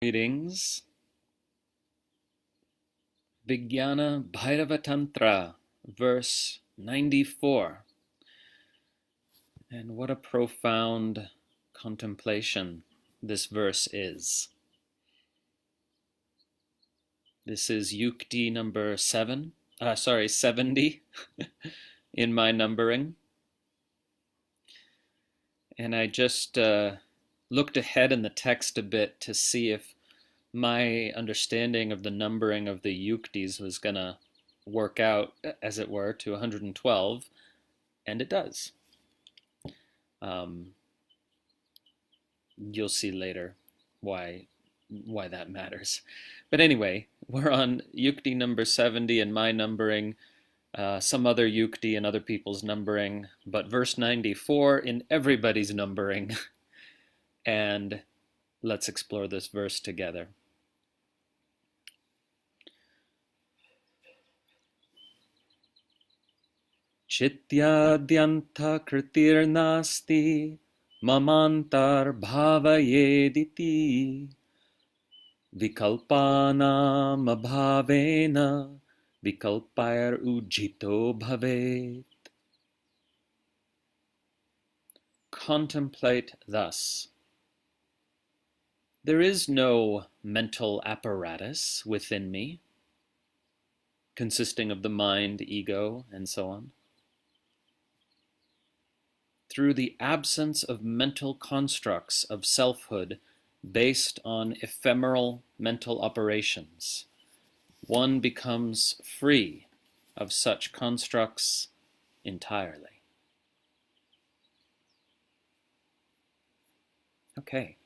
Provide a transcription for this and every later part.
Greetings. Vijñāna-bhairava-tantra, verse 94. And what a profound contemplation this verse is. This is Yukti number 70 in my numbering. And I just looked ahead in the text a bit to see if my understanding of the numbering of the yuktis was going to work out, as it were, to 112, and it does. You'll see later why that matters. But anyway, we're on yukti number 70 in my numbering, some other yukti and other people's numbering, but verse 94 in everybody's numbering. And let's explore this verse together. Cittādyantaḥkṛtir nāsti, mamāntar bhāvayed vikalpānām abhāvena, vikalpair ujjhito bhavet. Contemplate thus. There is no mental apparatus within me, consisting of the mind, ego, and so on. Through the absence of mental constructs of selfhood based on ephemeral mental operations, one becomes free of such constructs entirely. Okay.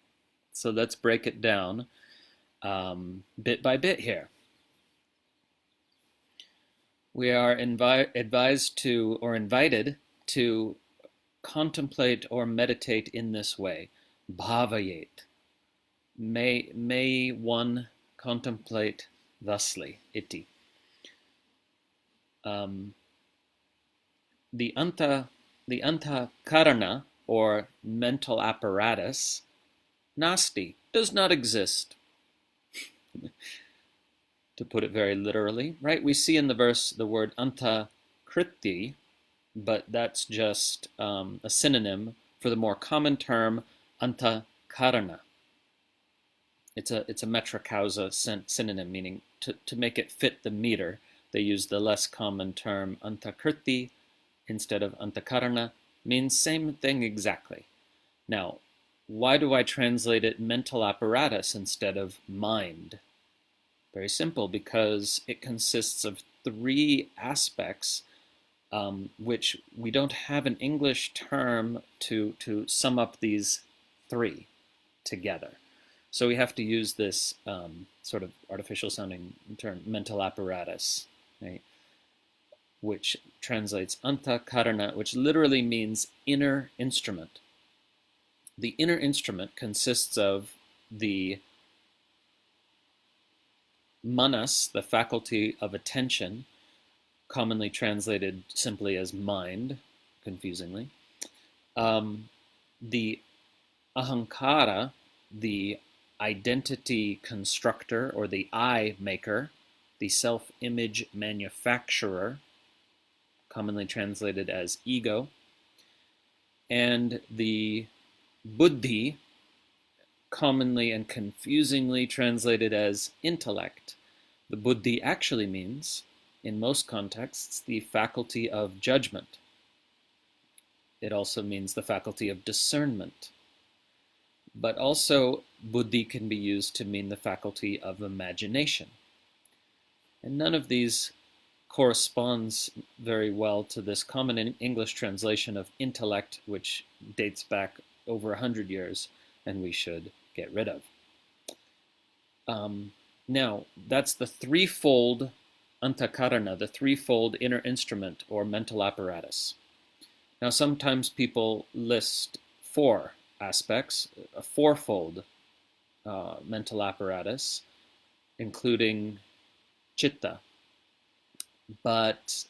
So let's break it down bit by bit here. We are advised to, or invited to, contemplate or meditate in this way. Bhāvayed. May one contemplate thusly. Iti. The antaḥkarana, or mental apparatus, nāsti, does not exist. To put it very literally, right? We see in the verse the word antaḥkarana, but that's just a synonym for the more common term antaḥkarana. It's a metric causa synonym, meaning to make it fit the meter. They use the less common term antaḥkarana instead of antaḥkarana, means same thing exactly. Now, why do I translate it mental apparatus instead of mind? Very simple, because it consists of three aspects which we don't have an English term to sum up these three together. So we have to use this sort of artificial sounding term, mental apparatus, right? Which translates antaḥkarana, which literally means inner instrument. The inner instrument consists of the manas, the faculty of attention, commonly translated simply as mind, confusingly. The ahankara, the identity constructor or the I maker, the self-image manufacturer, commonly translated as ego, and the buddhi, commonly and confusingly translated as intellect. The buddhi actually means, in most contexts, the faculty of judgment. It also means the faculty of discernment. But also, buddhi can be used to mean the faculty of imagination. And none of these corresponds very well to this common English translation of intellect, which dates back over 100 years, and we should get rid of. Now, that's the threefold antaḥkarana, the threefold inner instrument or mental apparatus. Now, sometimes people list four aspects, a fourfold mental apparatus, including citta. But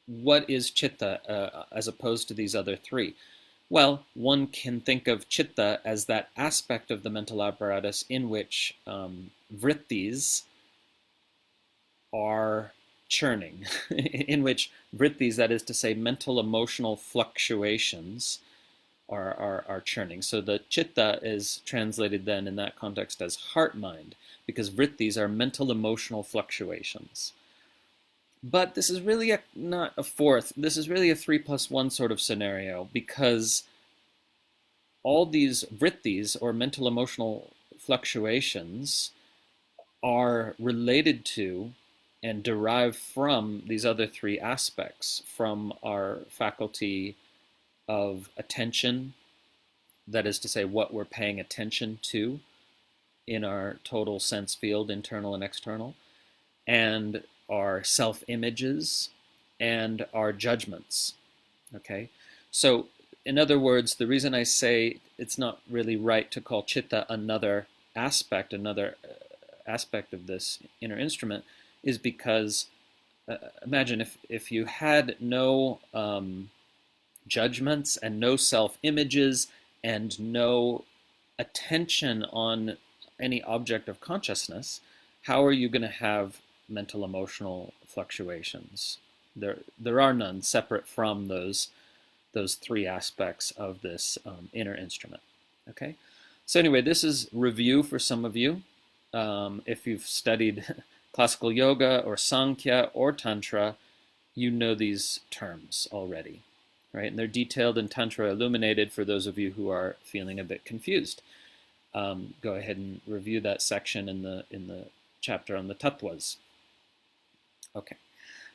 what is citta as opposed to these other three? Well, one can think of chitta as that aspect of the mental apparatus in which vrittis are churning, in which vrittis, that is to say, mental emotional fluctuations, are churning. So the chitta is translated then in that context as heart mind, because vrittis are mental emotional fluctuations. But this is really not a fourth, this is really a 3+1 sort of scenario, because all these vrittis, or mental emotional fluctuations, are related to and derive from these other three aspects, from our faculty of attention, that is to say, what we're paying attention to in our total sense field, internal and external, and our self-images, and our judgments. Okay? So, in other words, the reason I say it's not really right to call chitta another aspect of this inner instrument is because imagine if you had no judgments and no self-images and no attention on any object of consciousness, how are you going to have mental emotional fluctuations? There are none separate from those three aspects of this inner instrument. Okay, so anyway, this is review for some of you. If you've studied classical yoga or Sankhya or Tantra, you know these terms already, right? And they're detailed in Tantra Illuminated for those of you who are feeling a bit confused. Go ahead and review that section in the chapter on the tattvas. Okay,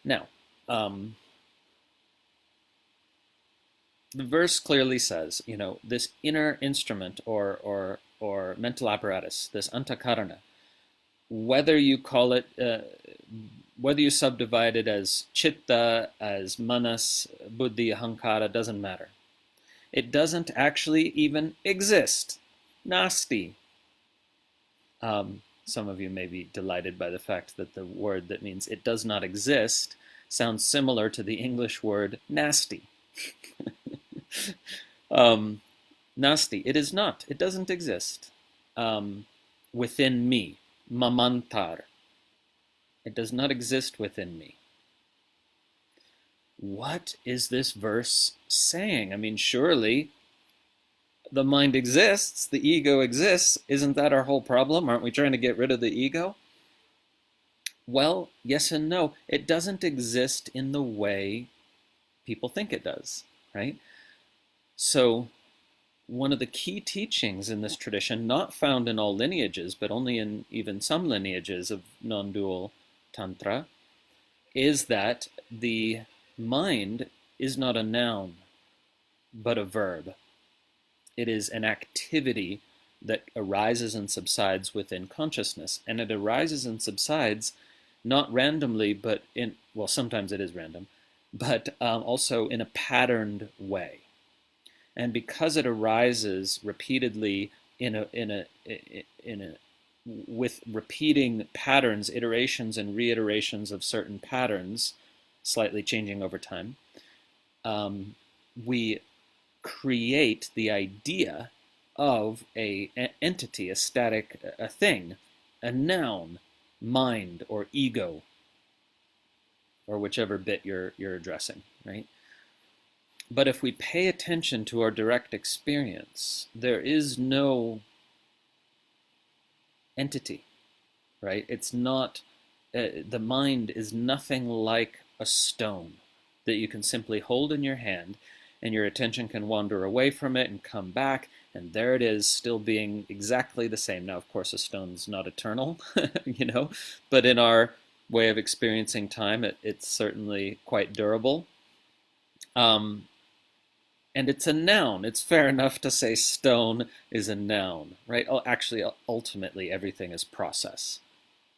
now the verse clearly says, this inner instrument or mental apparatus, this antaḥkarana, whether you call it, whether you subdivide it as chitta, as manas, buddhi, ahankara, doesn't matter. It doesn't actually even exist. Nāsti. Some of you may be delighted by the fact that the word that means it does not exist sounds similar to the English word nasty. Nāsti. It is not. It doesn't exist within me. Mamāntar. It does not exist within me. What is this verse saying? I mean, surely the mind exists, the ego exists. Isn't that our whole problem? Aren't we trying to get rid of the ego? Well, yes and no. It doesn't exist in the way people think it does, right? So one of the key teachings in this tradition, not found in all lineages, but only in even some lineages of non-dual Tantra, is that the mind is not a noun, but a verb. It is an activity that arises and subsides within consciousness. And it arises and subsides not randomly, but well, sometimes it is random, but also in a patterned way. And because it arises repeatedly with repeating patterns, iterations and reiterations of certain patterns, slightly changing over time, we create the idea of an entity, a static, a thing, a noun, mind or ego, or whichever bit you're addressing, right? But if we pay attention to our direct experience, there is no entity, right? It's not, the mind is nothing like a stone that you can simply hold in your hand and your attention can wander away from it and come back, and there it is, still being exactly the same. Now, of course, a stone's not eternal, but in our way of experiencing time, it's certainly quite durable. And it's a noun. It's fair enough to say stone is a noun, right? Oh, actually, ultimately, everything is process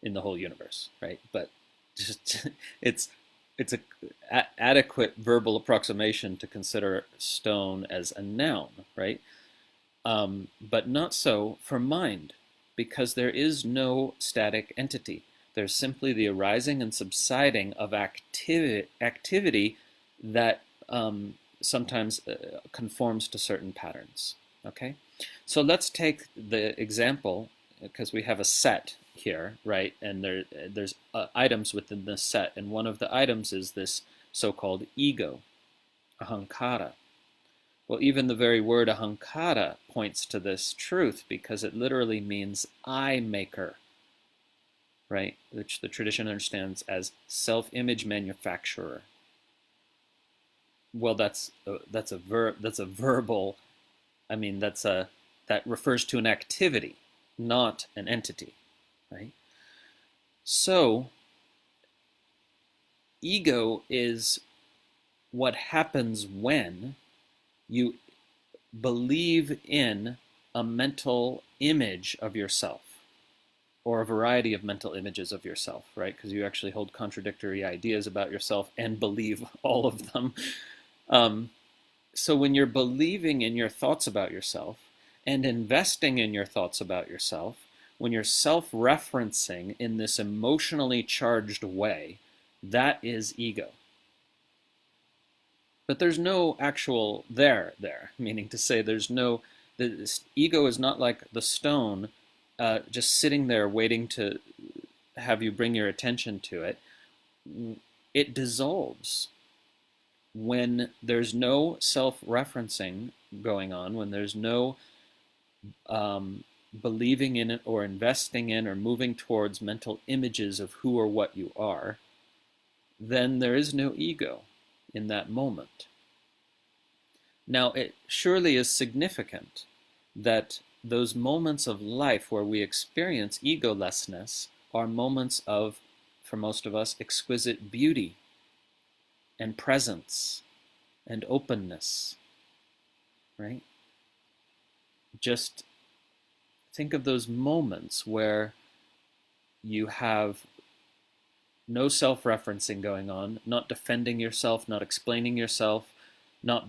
in the whole universe, right? But just it's a adequate verbal approximation to consider stone as a noun, right? But not so for mind, because there is no static entity. There's simply the arising and subsiding of activity that sometimes conforms to certain patterns. Okay, so let's take the example, because we have a set here, right? And there's items within this set, and one of the items is this so-called ego, ahankara. Well, even the very word ahankara points to this truth, because it literally means I maker, right? Which the tradition understands as self-image manufacturer. Well, that's a verb. That's a verbal. I mean, that refers to an activity, not an entity, right? So, ego is what happens when you believe in a mental image of yourself, or a variety of mental images of yourself, right? Because you actually hold contradictory ideas about yourself and believe all of them. So when you're believing in your thoughts about yourself and investing in your thoughts about yourself, when you're self-referencing in this emotionally charged way, that is ego. But there's no actual there, meaning to say there's no, the ego is not like the stone just sitting there waiting to have you bring your attention to it. It dissolves when there's no self-referencing going on, when there's no believing in it or investing in or moving towards mental images of who or what you are, then there is no ego in that moment. Now, it surely is significant that those moments of life where we experience egolessness are moments of, for most of us, exquisite beauty and presence and openness, right? Just think of those moments where you have no self-referencing going on, not defending yourself, not explaining yourself, not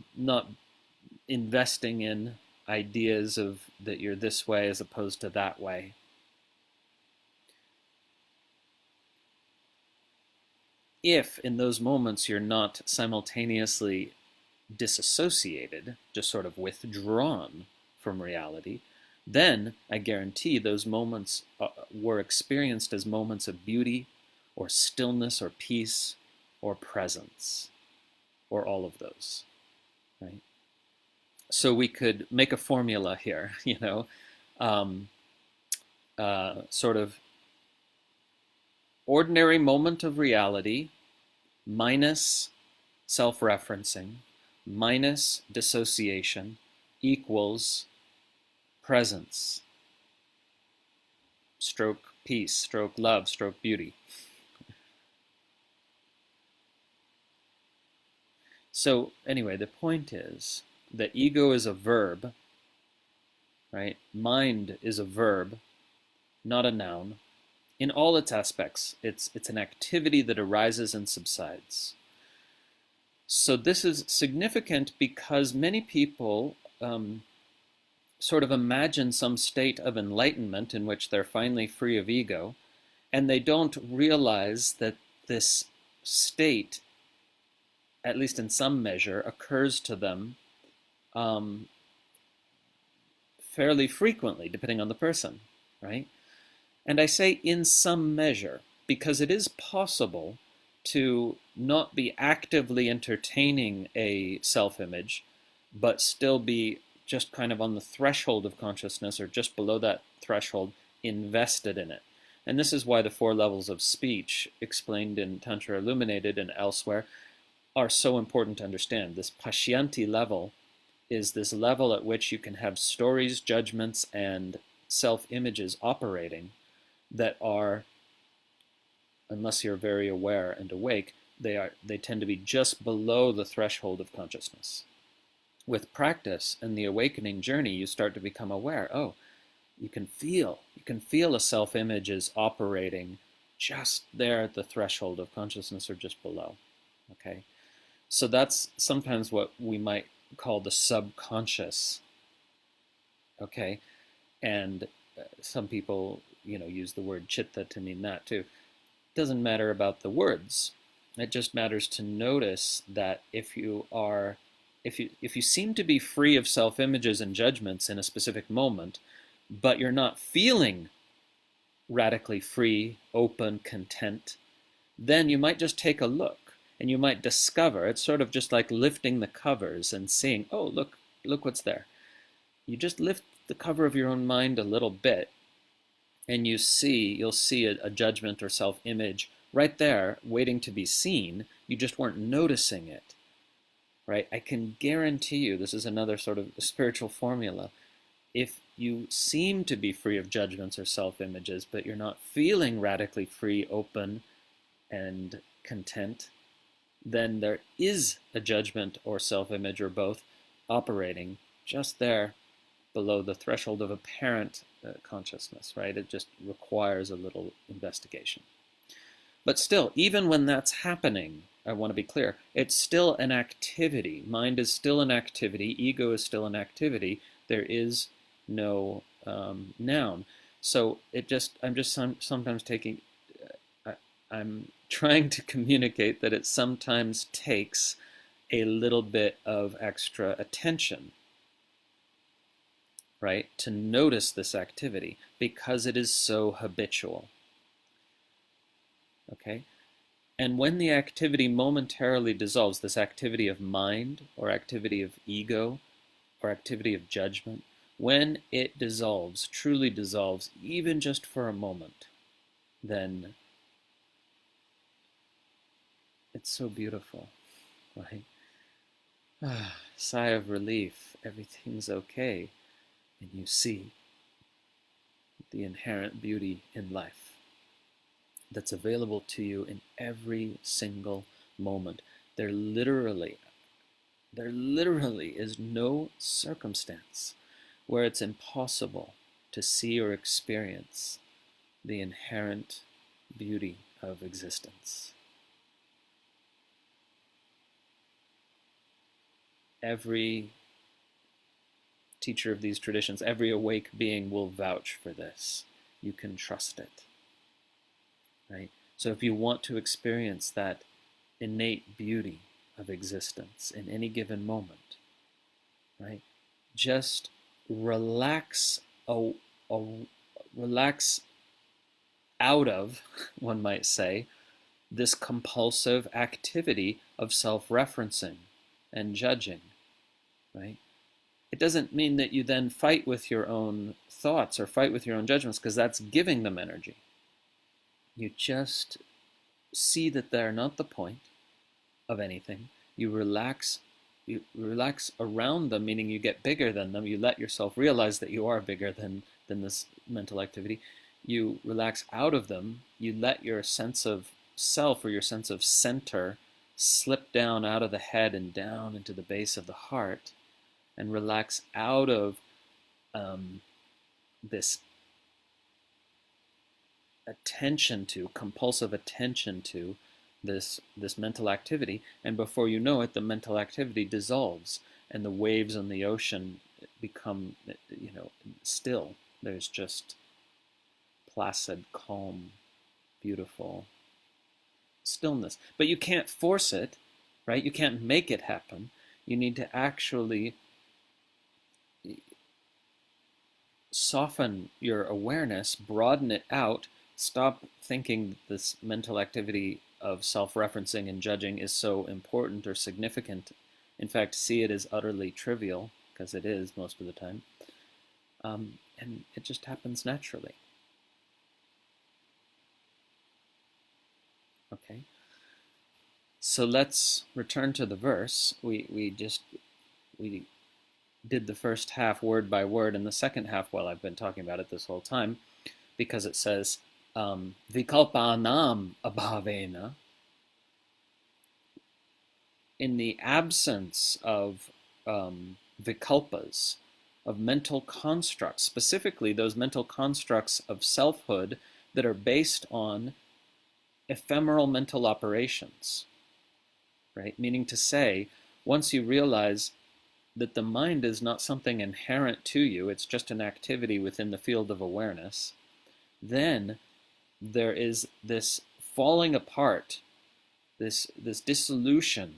investing in ideas of that you're this way as opposed to that way. If in those moments you're not simultaneously disassociated, just sort of withdrawn from reality, then I guarantee those moments were experienced as moments of beauty or stillness or peace or presence, or all of those, right? So we could make a formula here, sort of ordinary moment of reality minus self-referencing minus dissociation equals presence, stroke peace, stroke love, stroke beauty. So anyway, the point is that ego is a verb, right? Mind is a verb, not a noun. In all its aspects, it's an activity that arises and subsides. So this is significant because many people sort of imagine some state of enlightenment in which they're finally free of ego, and they don't realize that this state, at least in some measure, occurs to them fairly frequently, depending on the person, right? And I say in some measure because it is possible to not be actively entertaining a self-image, but still be just kind of on the threshold of consciousness or just below that threshold, invested in it. And this is why the 4 levels of speech explained in Tantra Illuminated and elsewhere are so important to understand. This Pashyanti level is this level at which you can have stories, judgments, and self-images operating that are, unless you're very aware and awake, they tend to be just below the threshold of consciousness. With practice and the awakening journey, you start to become aware. Oh, you can feel a self-image is operating just there at the threshold of consciousness or just below. Okay, so that's sometimes what we might call the subconscious. Okay, and some people, use the word chitta to mean that too. It doesn't matter about the words. It just matters to notice that if you are if you seem to be free of self-images and judgments in a specific moment, but you're not feeling radically free, open, content, then you might just take a look and you might discover, it's sort of just like lifting the covers and seeing, oh, look what's there. You just lift the cover of your own mind a little bit and you'll see a judgment or self-image right there waiting to be seen. You just weren't noticing it, right? I can guarantee you, this is another sort of spiritual formula. If you seem to be free of judgments or self-images, but you're not feeling radically free, open, and content, then there is a judgment or self-image or both operating just there below the threshold of apparent consciousness, right? It just requires a little investigation. But still, even when that's happening, I want to be clear, it's still an activity. Mind is still an activity. Ego is still an activity. There is no noun. So I'm just sometimes taking, I'm trying to communicate that it sometimes takes a little bit of extra attention, right, to notice this activity because it is so habitual. Okay? And when the activity momentarily dissolves, this activity of mind or activity of ego or activity of judgment, when it dissolves, truly dissolves, even just for a moment, then it's so beautiful, right? Sigh of relief, everything's okay, and you see the inherent beauty in life that's available to you in every single moment. There literally is no circumstance where it's impossible to see or experience the inherent beauty of existence. Every teacher of these traditions, every awake being will vouch for this. You can trust it, right? So if you want to experience that innate beauty of existence in any given moment, right, just relax out of, one might say, this compulsive activity of self-referencing and judging, right? It doesn't mean that you then fight with your own thoughts or fight with your own judgments, because that's giving them energy. You just see that they're not the point of anything. You relax around them, meaning you get bigger than them. You let yourself realize that you are bigger than this mental activity. You relax out of them. You let your sense of self or your sense of center slip down out of the head and down into the base of the heart, and relax out of this compulsive attention to this mental activity, and before you know it, the mental activity dissolves, and the waves on the ocean become, still. There's just placid, calm, beautiful stillness. But you can't force it, right? You can't make it happen. You need to actually soften your awareness, broaden it out, stop thinking this mental activity of self-referencing and judging is so important or significant. In fact, see it as utterly trivial, because it is most of the time. And it just happens naturally. Okay. So let's return to the verse. We did the first half word by word, and the second half, well, I've been talking about it this whole time, because it says, vikalpānām abhāvena, in the absence of vikalpas, of mental constructs, specifically those mental constructs of selfhood that are based on ephemeral mental operations, right? Meaning to say, once you realize that the mind is not something inherent to you, it's just an activity within the field of awareness, then there is this falling apart, this dissolution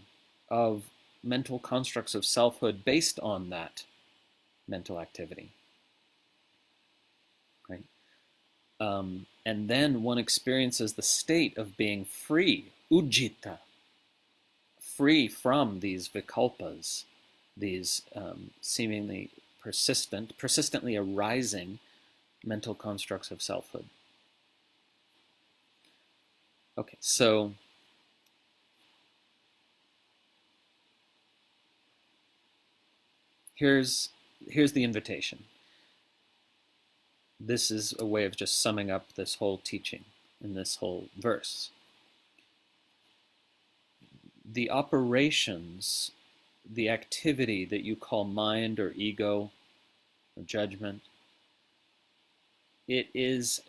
of mental constructs of selfhood based on that mental activity, right? And then one experiences the state of being free, ujjhito, free from these vikalpas, these seemingly persistently arising mental constructs of selfhood. Okay, so here's the invitation. This is a way of just summing up this whole teaching in this whole verse. The operations, the activity that you call mind or ego or judgment, it is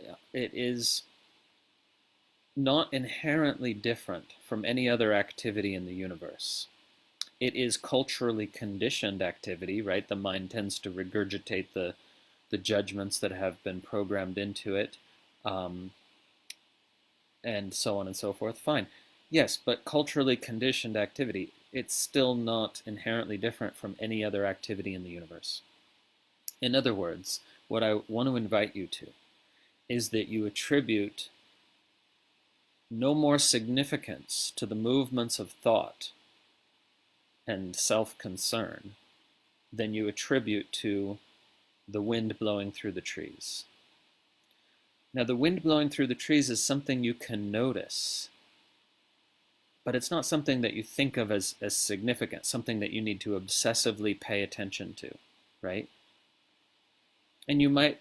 not inherently different from any other activity in the universe. It is culturally conditioned activity, right? The mind tends to regurgitate the judgments that have been programmed into it, and so on and so forth. Fine. Yes, but culturally conditioned activity, it's still not inherently different from any other activity in the universe. In other words, what I want to invite you to is that you attribute no more significance to the movements of thought and self-concern than you attribute to the wind blowing through the trees. Now, the wind blowing through the trees is something you can notice, but it's not something that you think of as significant, something that you need to obsessively pay attention to, right? And you might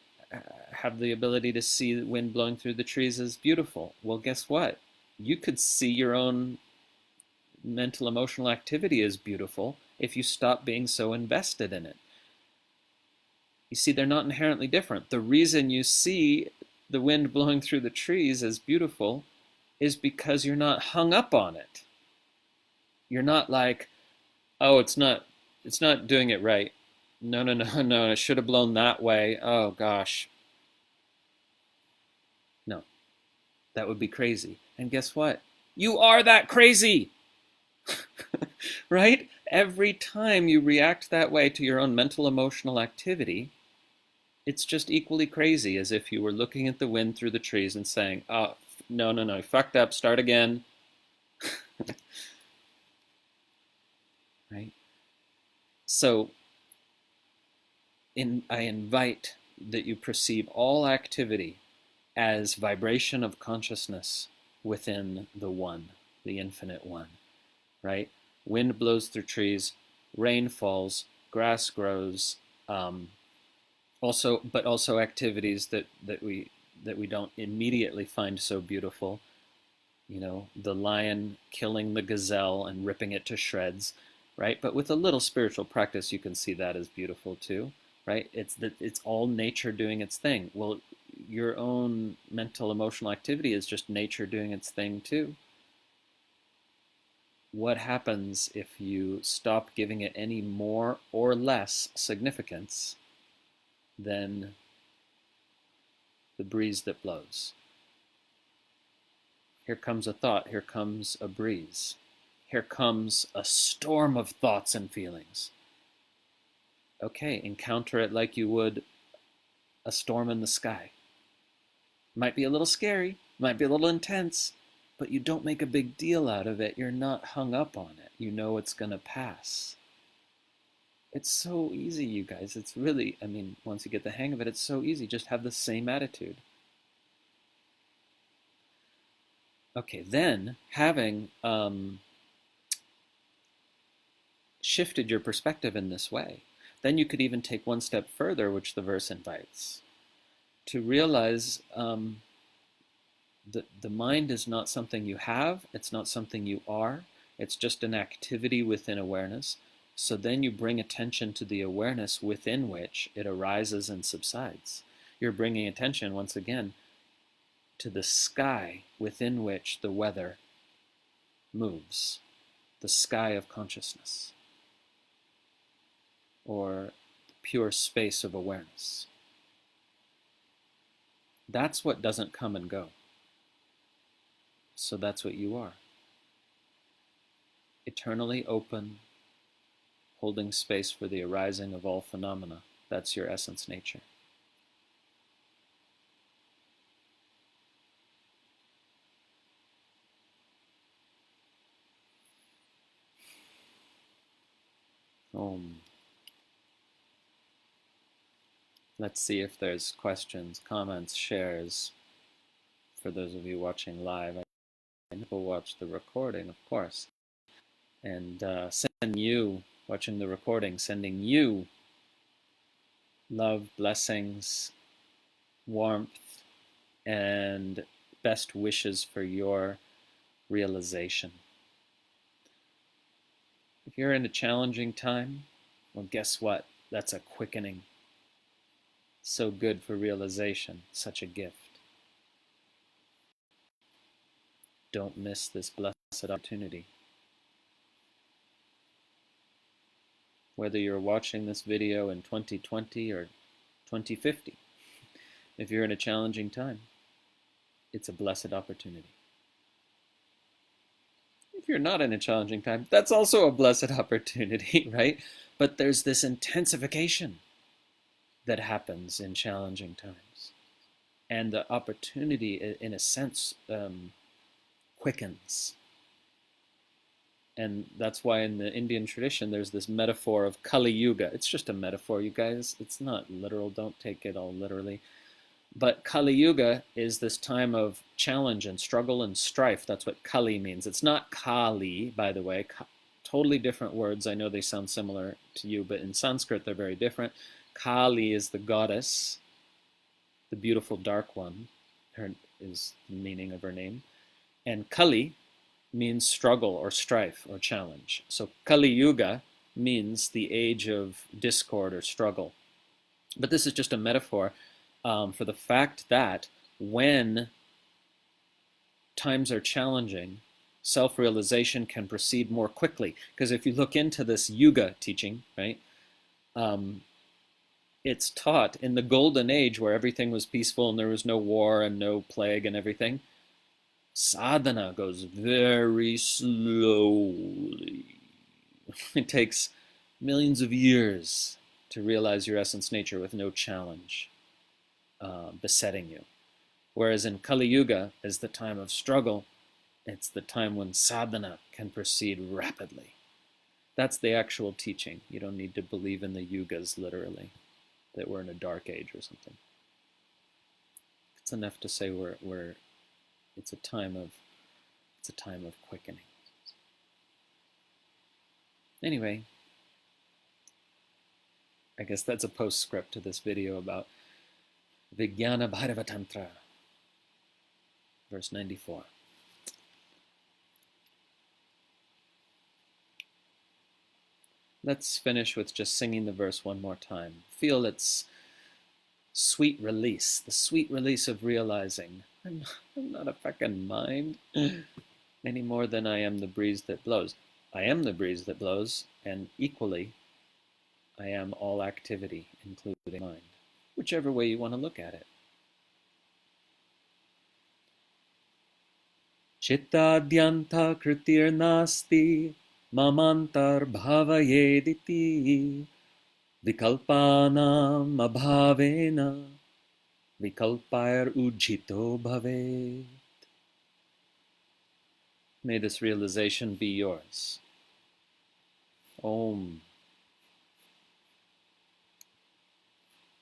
have the ability to see the wind blowing through the trees as beautiful. Well, guess what? You could see your own mental emotional activity as beautiful if you stop being so invested in it. You see, they're not inherently different. The reason you see the wind blowing through the trees as beautiful is because you're not hung up on it. You're not like, oh, it's not doing it right. No, it should have blown that way. Oh, gosh. No, that would be crazy. And guess what? You are that crazy, right? Every time you react that way to your own mental emotional activity, it's just equally crazy as if you were looking at the wind through the trees and saying, oh, no, fucked up, start again. Right? So I invite that you perceive all activity as vibration of consciousness within the One, the Infinite One, right? Wind blows through trees, rain falls, grass grows, but also activities that we don't immediately find so beautiful. You know, the lion killing the gazelle and ripping it to shreds, right? But with a little spiritual practice, you can see that as beautiful too, right? It's all nature doing its thing. Well, your own mental emotional activity is just nature doing its thing too. What happens if you stop giving it any more or less significance than the breeze that blows? Here comes a thought, here comes a breeze. Here comes a storm of thoughts and feelings. Okay, encounter it like you would a storm in the sky. Might be a little scary, might be a little intense, but you don't make a big deal out of it. You're not hung up on it. You know it's going to pass. It's so easy, you guys. It's really, once you get the hang of it, it's so easy. Just have the same attitude. Okay, then, having shifted your perspective in this way, then you could even take one step further, which the verse invites, to realize that the mind is not something you have, it's not something you are, it's just an activity within awareness. So then you bring attention to the awareness within which it arises and subsides. You're bringing attention, once again, to the sky within which the weather moves, the sky of consciousness, or the pure space of awareness. That's what doesn't come and go. So that's what you are. Eternally open, holding space for the arising of all phenomena. That's your essence nature. Om. Let's see if there's questions, comments, shares for those of you watching live. I will watch the recording, of course. And send you, watching the recording, sending you love, blessings, warmth, and best wishes for your realization. If you're in a challenging time, well, guess what? That's a quickening. So good for realization, such a gift. Don't miss this blessed opportunity. Whether you're watching this video in 2020 or 2050, if you're in a challenging time, it's a blessed opportunity. If you're not in a challenging time, that's also a blessed opportunity, right? But there's this intensification that happens in challenging times. And the opportunity, in a sense, quickens. And that's why in the Indian tradition, there's this metaphor of Kali Yuga. It's just a metaphor, you guys. It's not literal. Don't take it all literally. But Kali Yuga is this time of challenge and struggle and strife. That's what Kali means. It's not Kali, by the way. Totally different words. I know they sound similar to you, but in Sanskrit, they're very different. Kali is the goddess, the beautiful dark one. Her is the meaning of her name. And Kali means struggle or strife or challenge. So Kali Yuga means the age of discord or struggle. But this is just a metaphor for the fact that when times are challenging, self-realization can proceed more quickly. Because if you look into this Yuga teaching, right, it's taught in the golden age where everything was peaceful and there was no war and no plague and everything. Sadhana goes very slowly. It takes millions of years to realize your essence nature with no challenge besetting you. Whereas in Kali Yuga is the time of struggle. It's the time when sadhana can proceed rapidly. That's the actual teaching. You don't need to believe in the yugas literally, that we're in a dark age or something. It's enough to say it's a time of quickening. Anyway, I guess that's a postscript to this video about Vijñāna-bhairava-tantra, verse 94. Let's finish with just singing the verse one more time. Feel its sweet release, the sweet release of realizing I'm not a fucking mind any more than I am the breeze that blows. I am the breeze that blows, and equally, I am all activity, including mind. Whichever way you want to look at it. Cittādyantaḥkṛtir nāsti, mamāntar bhāvayed vikalpānām abhāvena, vikalpair ujjhito bhavet. May this realization be yours. Om.